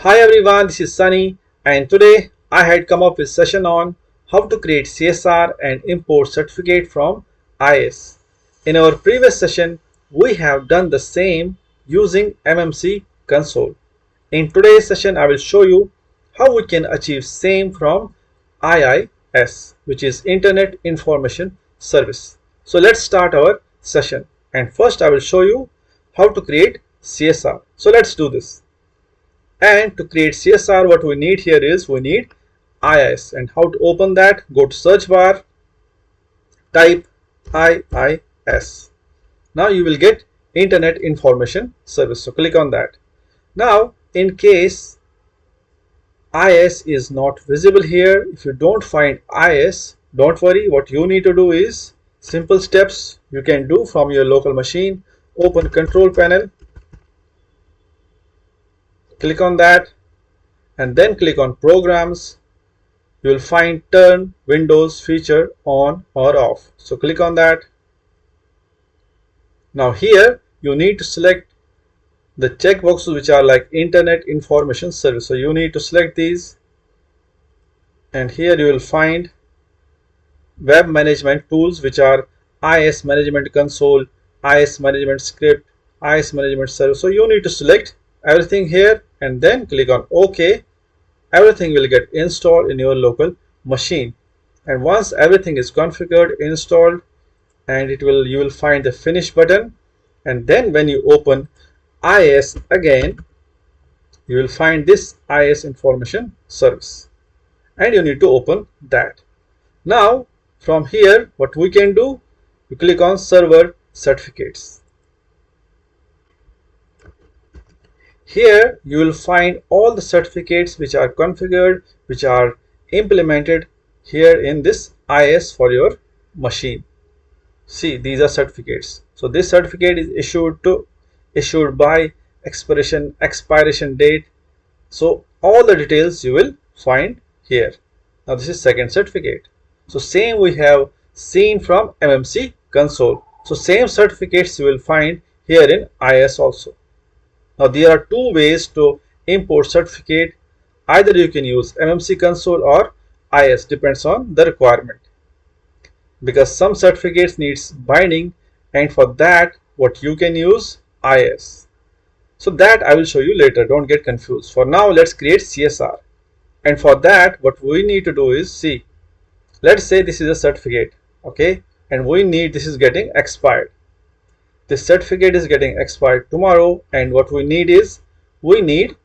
Hi everyone, this is Sunny, and today I had come up with a session on how to create CSR and import certificate from IIS. In our previous session, we have done the same using MMC console. In today's session, I will show you how we can achieve same from IIS, which is Internet Information Service. So let's start our session, and first I will show you how to create CSR. So let's do this. And to create CSR, what we need here is we need IIS. And how to open that? Go to search bar, type IIS. Now you will get Internet Information Service. So click on that. Now, in case IIS is not visible here, if you don't find IIS, don't worry. What you need to do is simple steps you can do from your local machine. Open Control Panel. Click on that and then click on Programs. You will find Turn Windows feature on or off. So click on that. Now here you need to select the checkboxes which are like Internet Information Service. So you need to select these, and here you will find Web Management Tools, which are IIS Management Console, IIS Management Script, IIS Management Service. So you need to select everything here and then click on OK. Everything will get installed in your local machine, and once everything is configured, installed, and you will find the finish button, and then when you open IIS again, you will find this IIS Information Service, and you need to open that. Now from here what we can do, you click on Server Certificates. Here you will find all the certificates which are configured, which are implemented here in this IIS for your machine. See, these are certificates. So this certificate is issued by expiration date. So all the details you will find here. Now this is second certificate. So same we have seen from MMC console. So same certificates you will find here in IIS also. Now there are two ways to import certificate. Either you can use MMC console or IIS, depends on the requirement. Because some certificates needs binding, and for that what you can use IIS. So that I will show you later, don't get confused. For now let's create CSR, and for that what we need to do is, see, let's say this is a certificate, okay, and we need, this is getting expired. This certificate is getting expired tomorrow, and what we need is, we need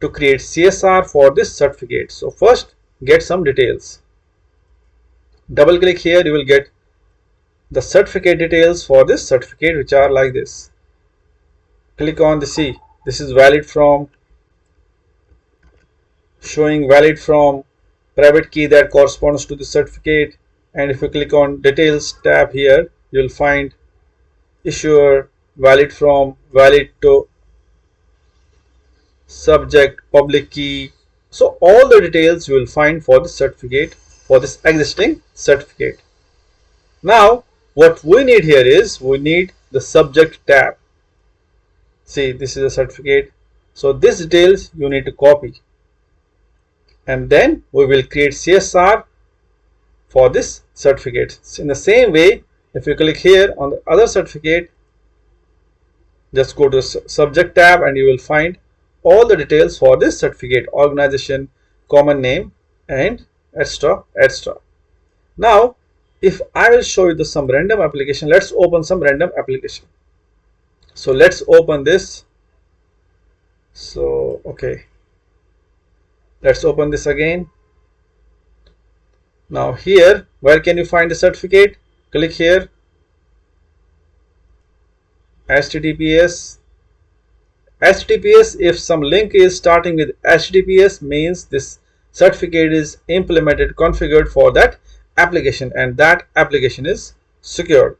to create CSR for this certificate. So first get some details. Double click here, you will get the certificate details for this certificate, which are like this. Click on the C. This is valid from, showing valid from private key that corresponds to the certificate. And if you click on details tab here, you will find issuer, valid from, valid to, subject, public key. So all the details you will find for the certificate, for this existing certificate. Now what we need here is, we need the subject tab. See, this is a certificate, so this details you need to copy, and then we will create CSR for this certificate. In the same way, if you click here on the other certificate, just go to the subject tab and you will find all the details for this certificate, organization, common name, and etc. Now if I will show you some random application, let's open some random application. So let's open this. So okay, let's open this again. Now here, where can you find the certificate? Click here, HTTPS. If some link is starting with HTTPS, means this certificate is implemented, configured for that application, and that application is secured.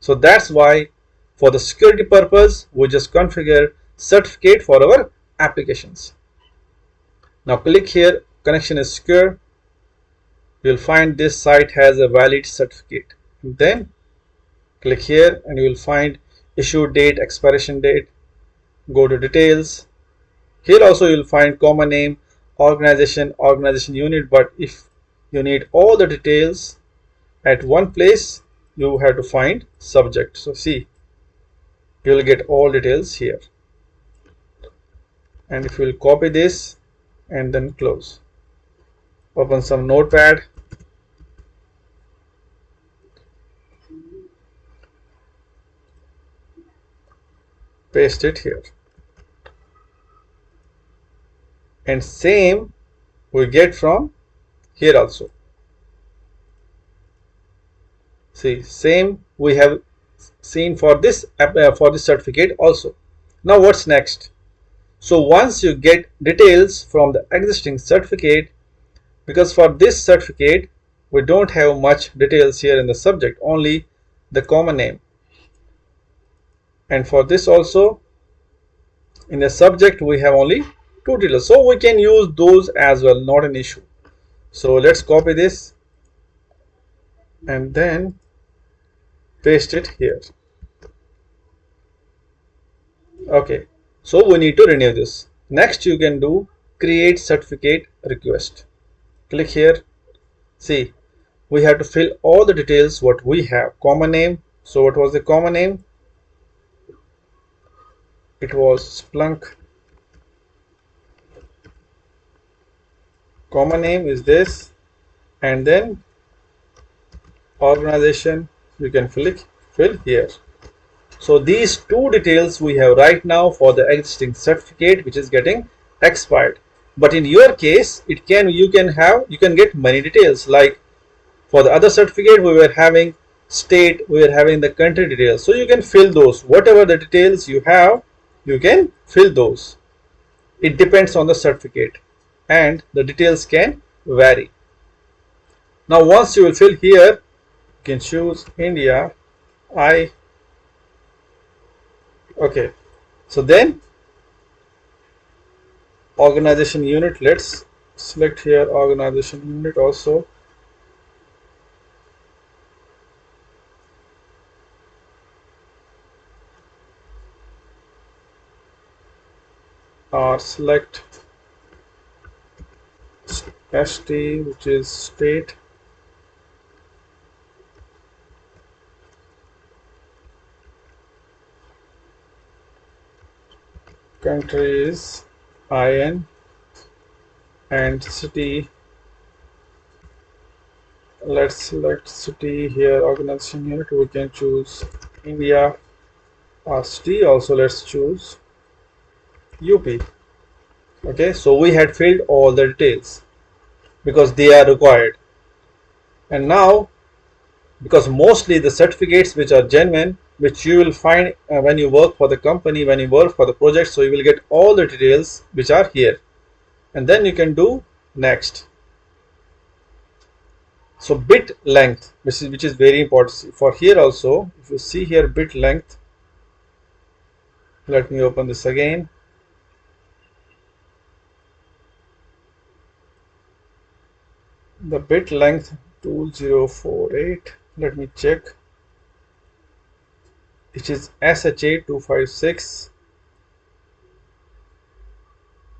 So that's why, for the security purpose, we just configure certificate for our applications. Now click here, connection is secure. You will find this site has a valid certificate. And then click here and you will find issue date, expiration date. Go to details. Here also you will find common name, organization unit, but if you need all the details at one place, you have to find subject. So see, you will get all details here. And if you will copy this and then close, open some notepad, paste it here, and same we get from here also. See, same we have seen for this certificate also. Now what's next? So once you get details from the existing certificate, because for this certificate we don't have much details here in the subject, only the common name, and for this also in the subject we have only two details, so we can use those as well, not an issue. So let's copy this and then paste it here. Okay, so we need to renew this. Next you can do create certificate request. Click here. See, we have to fill all the details what we have. Common name. So what was the common name? It was Splunk. Common name is this, and then organization you can fill here. So these two details we have right now for the existing certificate which is getting expired. But in your case, you can get many details. Like for the other certificate we were having state, we were having the country details. So you can fill those. Whatever the details you have, you can fill those. It depends on the certificate and the details can vary. Now once you will fill here, you can choose India. Okay, so then organization unit, let's select here organization unit also. Or select ST, which is state. Country is IN, and city, let's select city here. Organization unit, we can choose India, or city also let's choose UP. Okay, so we had filled all the details because they are required. And now, because mostly the certificates which are genuine, which you will find when you work for the company, when you work for the project, so you will get all the details which are here, and then you can do next. So bit length, which is very important for here also. If you see here bit length, let me open this again. The bit length 2048, let me check, which is SHA-256.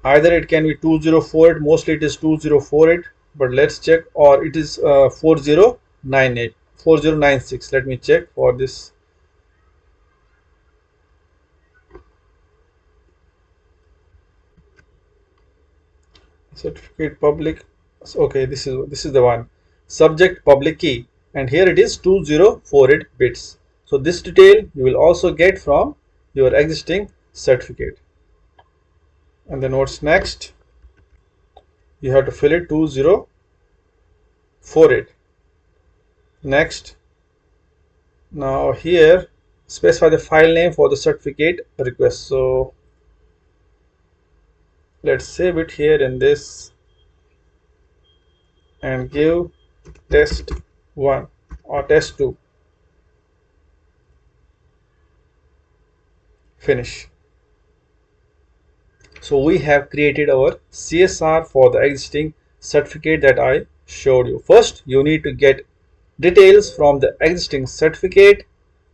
Either it can be 2048, mostly it is 2048, but let's check, or it is 4098, 4096. Let me check for this. Certificate public. Okay, this is the one. Subject public key, and here it is 2048 bits. So this detail you will also get from your existing certificate. And then what's next? You have to fill it 2048. Next. Now here specify the file name for the certificate request. So let's save it here in this and give test1 or test2. Finish. So we have created our CSR for the existing certificate that I showed you. First, you need to get details from the existing certificate,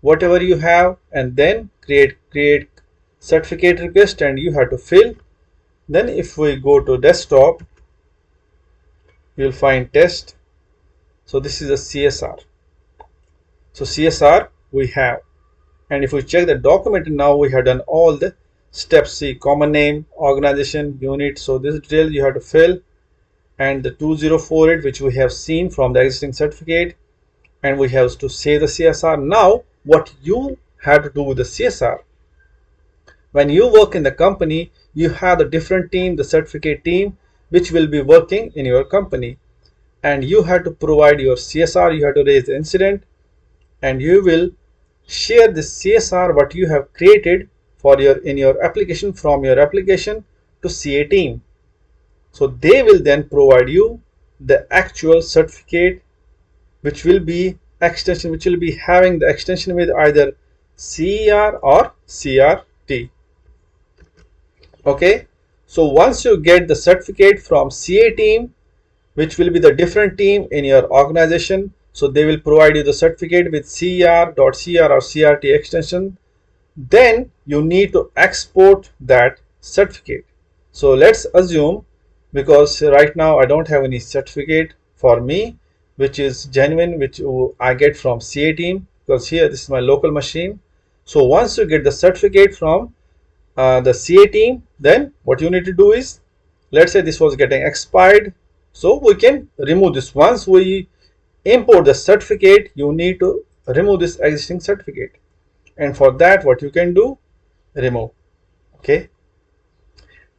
whatever you have, and then create certificate request, and you have to fill Then if we go to desktop, you will find test. So this is a CSR. So CSR we have, and if we check the document, now we have done all the steps. See, common name, organization, unit. So this detail you have to fill, and the 2048 which we have seen from the existing certificate, and we have to save the CSR. Now what you have to do with the CSR, when you work in the company, you have a different team, the certificate team, which will be working in your company, and you have to provide your CSR. You have to raise the incident, and you will share the CSR what you have created for your in your application from your application to CA team. So they will then provide you the actual certificate, which will be extension, which will be having the extension with either CER or CRT. Okay, so once you get the certificate from CA team, which will be the different team in your organization, so they will provide you the certificate with CR.CR or CRT extension, then you need to export that certificate. So let's assume, because right now I don't have any certificate for me which is genuine, which I get from CA team, because here this is my local machine. So once you get the certificate from the CA team, then what you need to do is, let's say this was getting expired, so we can remove this. Once we import the certificate, you need to remove this existing certificate, and for that what you can do, remove. Okay,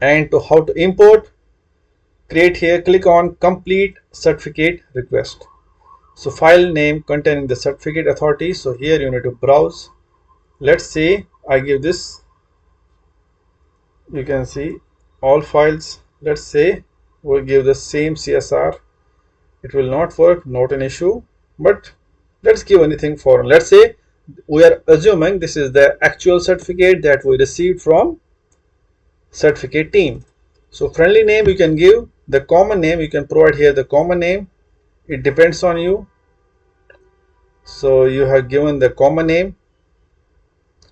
and to how to import, create here, click on complete certificate request. So file name containing the certificate authority, so here you need to browse. Let's say I give this, you can see all files. Let's say we give the same CSR. It will not work, not an issue, but let's give anything foreign. Let's say we are assuming this is the actual certificate that we received from certificate team. So friendly name you can give, the common name you can provide here, the common name, it depends on you. So you have given the common name,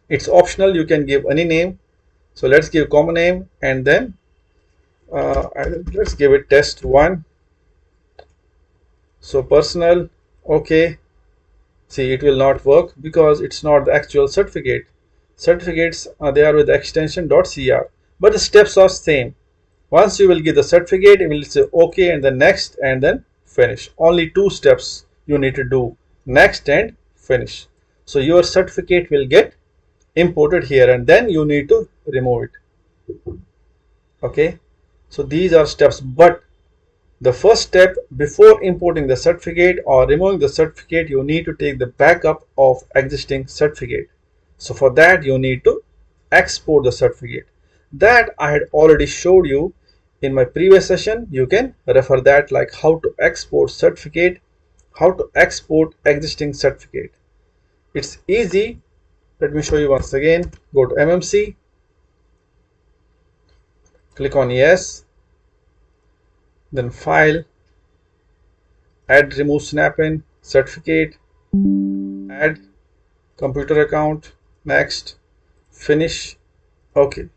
it's optional, you can give any name. So let's give common name, and then let's give it test 1. So personal, okay. See, it will not work because it's not the actual certificate. Certificates they are with the extension .cr, but the steps are same. Once you will give the certificate, it will say okay and then next and then finish. Only 2 steps you need to do, next and finish. So your certificate will get imported here, and then you need to remove it. Okay, so these are steps, but the first step before importing the certificate or removing the certificate, you need to take the backup of existing certificate. So for that you need to export the certificate. That I had already showed you in my previous session. You can refer that, like how to export certificate, how to export existing certificate. It's easy. Let me show you once again. Go to MMC, click on yes, then file, add remove snap-in, certificate, add computer account, next, finish. Okay,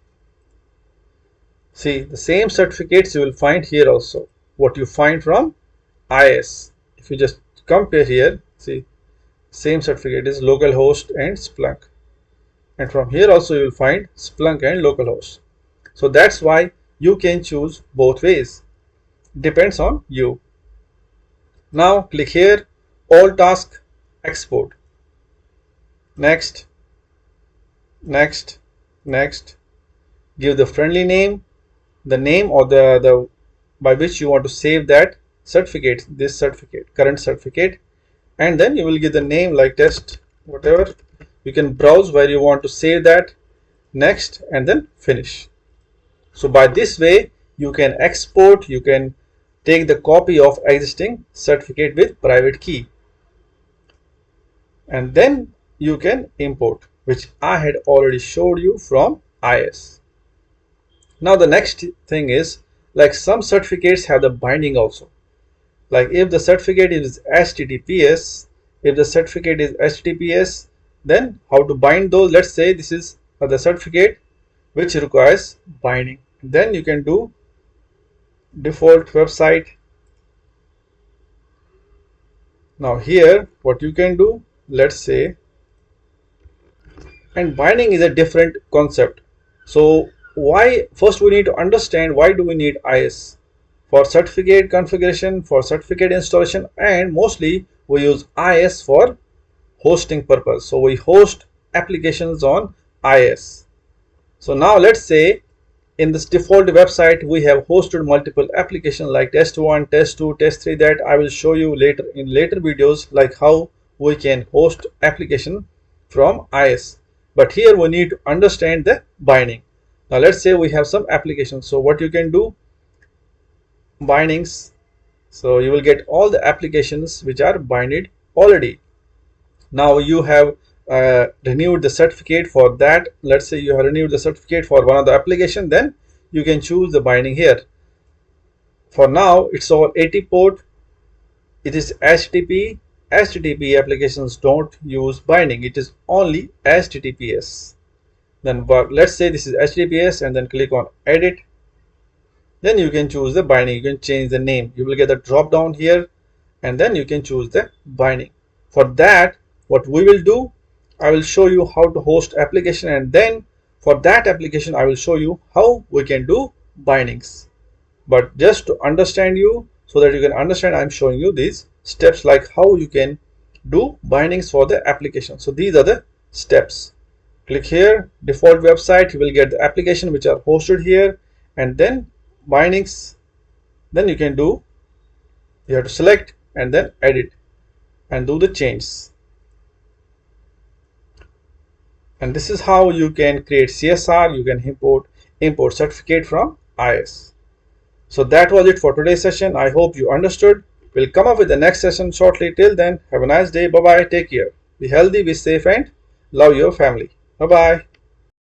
see the same certificates you will find here also, what you find from IIS. If you just compare here, see same certificate is localhost and Splunk, and from here also you will find Splunk and localhost. So that's why you can choose both ways, depends on you. Now click here, all task, export, next, next, next. Give the friendly name, the name or the by which you want to save that certificate, this certificate, current certificate, and then you will give the name like test whatever. You can browse where you want to save that, next, and then finish. So by this way you can export, you can take the copy of existing certificate with private key, and then you can import, which I had already showed you from IIS. Now the next thing is, like some certificates have the binding also. Like if the certificate is HTTPS, if the certificate is HTTPS, then how to bind those? Let's say this is the certificate which requires binding, Then you can do default website. Now here what you can do, let's say, and binding is a different concept. So why, first we need to understand why do we need IIS for certificate configuration, for certificate installation, and mostly we use IIS for hosting purpose. So we host applications on IIS. So now let's say in this default website we have hosted multiple applications like test1, test2, test3, that I will show you later in later videos, like how we can host application from IIS. But here we need to understand the binding. Now let's say we have some applications. So what you can do, bindings. So you will get all the applications which are binded already. Now you have renewed the certificate for that. Let's say you have renewed the certificate for one of the application, then you can choose the binding here. For now it's over 80 port, it is HTTP. HTTP applications don't use binding, it is only HTTPS. Then let's say this is HTTPS, and then click on edit. Then you can choose the binding, you can change the name, you will get a drop down here, and then you can choose the binding. For that, what we will do, I will show you how to host application, and then for that application I will show you how we can do bindings. But just to understand you, so that you can understand, I'm showing you these steps, like how you can do bindings for the application. So these are the steps. Click here, default website, you will get the application which are hosted here, and then bindings. Then you can do, you have to select and then edit and do the changes. And this is how you can create CSR, you can import certificate from IIS. So that was it for today's session. I hope you understood. We'll come up with the next session shortly. Till then, have a nice day. Bye bye. Take care. Be healthy, be safe, and love your family. Bye bye.